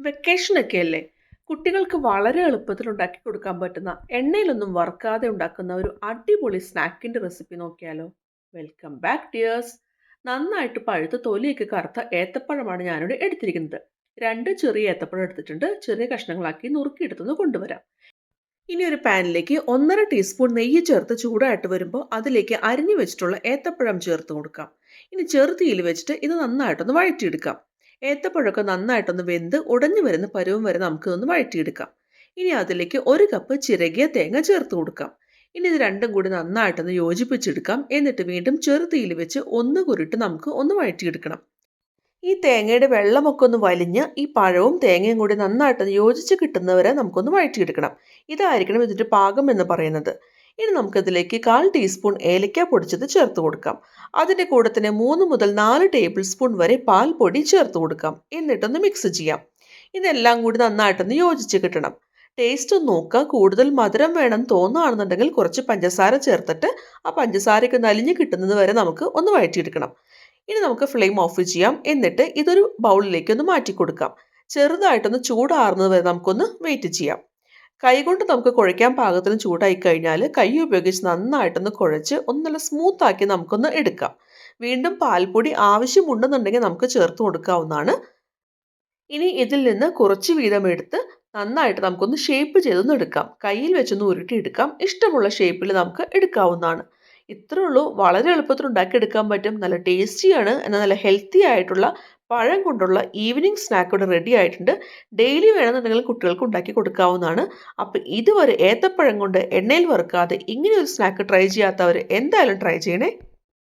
വെക്കേഷനൊക്കെ അല്ലേ? കുട്ടികൾക്ക് വളരെ എളുപ്പത്തിൽ ഉണ്ടാക്കി കൊടുക്കാൻ പറ്റുന്ന, എണ്ണയിലൊന്നും വറുക്കാതെ ഉണ്ടാക്കുന്ന ഒരു അടിപൊളി സ്നാക്കിന്റെ റെസിപ്പി നോക്കിയാലോ? Welcome back dears. നന്നായിട്ട് പഴുത്ത് തൊലിയൊക്കെ കറുത്ത ഏത്തപ്പഴമാണ് ഞാനിവിടെ എടുത്തിരിക്കുന്നത്. 2 ചെറിയ ഏത്തപ്പഴം എടുത്തിട്ടുണ്ട്. ചെറിയ കഷ്ണങ്ങളാക്കി നുറുക്കിയെടുത്തൊന്ന് കൊണ്ടുവരാം. ഇനി ഒരു പാനിലേക്ക് 1.5 ടീസ്പൂൺ നെയ്യ് ചേർത്ത് ചൂടായിട്ട് വരുമ്പോൾ അതിലേക്ക് അരിഞ്ഞു വെച്ചിട്ടുള്ള ഏത്തപ്പഴം ചേർത്ത് കൊടുക്കാം. ഇനി ചെറുതീയിൽ വെച്ചിട്ട് ഇത് നന്നായിട്ടൊന്ന് വഴറ്റിയെടുക്കാം. ഏത്തപ്പഴമൊക്കെ നന്നായിട്ടൊന്ന് വെന്ത് ഉടഞ്ഞു വരുന്ന പരുവം വരെ നമുക്കിതൊന്ന് വഴറ്റിയെടുക്കാം. ഇനി അതിലേക്ക് 1 കപ്പ് ചിരകിയ തേങ്ങ ചേർത്ത് കൊടുക്കാം. ഇനി ഇത് രണ്ടും കൂടി നന്നായിട്ടൊന്ന് യോജിപ്പിച്ചെടുക്കാം. എന്നിട്ട് വീണ്ടും ചെറുതീയിൽ വെച്ച് ഒന്ന് കുരുട്ട് നമുക്ക് ഒന്ന് വഴറ്റിയെടുക്കണം. ഈ തേങ്ങയുടെ വെള്ളമൊക്കെ ഒന്ന് വലിഞ്ഞ് ഈ പഴവും തേങ്ങയും കൂടി നന്നായിട്ട് യോജിച്ച് കിട്ടുന്നവരെ നമുക്കൊന്ന് വഴറ്റിയെടുക്കണം. ഇതായിരിക്കണം ഇതിൻ്റെ പാകം എന്ന് പറയുന്നത്. ഇനി നമുക്കിതിലേക്ക് 1/4 ടീസ്പൂൺ ഏലക്ക പൊടിച്ചത് ചേർത്ത് കൊടുക്കാം. അതിൻ്റെ കൂടെ തന്നെ 3 മുതൽ 4 ടേബിൾ സ്പൂൺ വരെ പാൽപ്പൊടി ചേർത്ത് കൊടുക്കാം. എന്നിട്ടൊന്ന് മിക്സ് ചെയ്യാം. ഇതെല്ലാം കൂടി നന്നായിട്ടൊന്ന് യോജിച്ച് കിട്ടണം. ടേസ്റ്റ് ഒന്ന് നോക്കുക. കൂടുതൽ മധുരം വേണം തോന്നുകയാണെന്നുണ്ടെങ്കിൽ കുറച്ച് പഞ്ചസാര ചേർത്തിട്ട് ആ പഞ്ചസാരയൊക്കെ നലിഞ്ഞ് കിട്ടുന്നത് വരെ നമുക്ക് ഒന്ന് വഴറ്റിയെടുക്കണം. ഇനി നമുക്ക് ഫ്ലെയിം ഓഫ് ചെയ്യാം. എന്നിട്ട് ഇതൊരു ബൗളിലേക്ക് ഒന്ന് മാറ്റി കൊടുക്കാം. ചെറുതായിട്ടൊന്ന് ചൂടാറുന്നത് വരെ നമുക്കൊന്ന് വെയിറ്റ് ചെയ്യാം. കൈകൊണ്ട് നമുക്ക് കുഴയ്ക്കാൻ പാകത്തിന് ചൂടായി കഴിഞ്ഞാൽ കൈ ഉപയോഗിച്ച് നന്നായിട്ടൊന്ന് കുഴച്ച് ഒന്ന് നല്ല സ്മൂത്താക്കി നമുക്കൊന്ന് എടുക്കാം. വീണ്ടും പാൽപ്പൊടി ആവശ്യമുണ്ടെന്നുണ്ടെങ്കിൽ നമുക്ക് ചേർത്ത് കൊടുക്കാവുന്നതാണ്. ഇനി ഇതിൽ നിന്ന് കുറച്ച് വീതം എടുത്ത് നന്നായിട്ട് നമുക്കൊന്ന് ഷേപ്പ് ചെയ്തൊന്ന് എടുക്കാം. കയ്യിൽ വെച്ചൊന്ന് ഉരുട്ടിയെടുക്കാം. ഇഷ്ടമുള്ള ഷേപ്പിൽ നമുക്ക് എടുക്കാവുന്നതാണ്. ഇത്രേ ഉള്ളൂ. വളരെ എളുപ്പത്തിൽ ഉണ്ടാക്കിയെടുക്കാൻ പറ്റും. നല്ല ടേസ്റ്റിയാണ്. എന്നാൽ നല്ല ഹെൽത്തി ആയിട്ടുള്ള പഴം കൊണ്ടുള്ള ഈവനിങ് സ്നാക്ക് ഇവിടെ റെഡി ആയിട്ടുണ്ട്. ഡെയിലി വേണമെന്നുണ്ടെങ്കിൽ കുട്ടികൾക്ക് ഉണ്ടാക്കി കൊടുക്കാവുന്നതാണ്. അപ്പോൾ ഇതുവരെ ഏത്തപ്പഴം കൊണ്ട് എണ്ണയിൽ വറുക്കാതെ ഇങ്ങനെ ഒരു സ്നാക്ക് ട്രൈ ചെയ്യാത്തവർ എന്തായാലും ട്രൈ ചെയ്യണേ.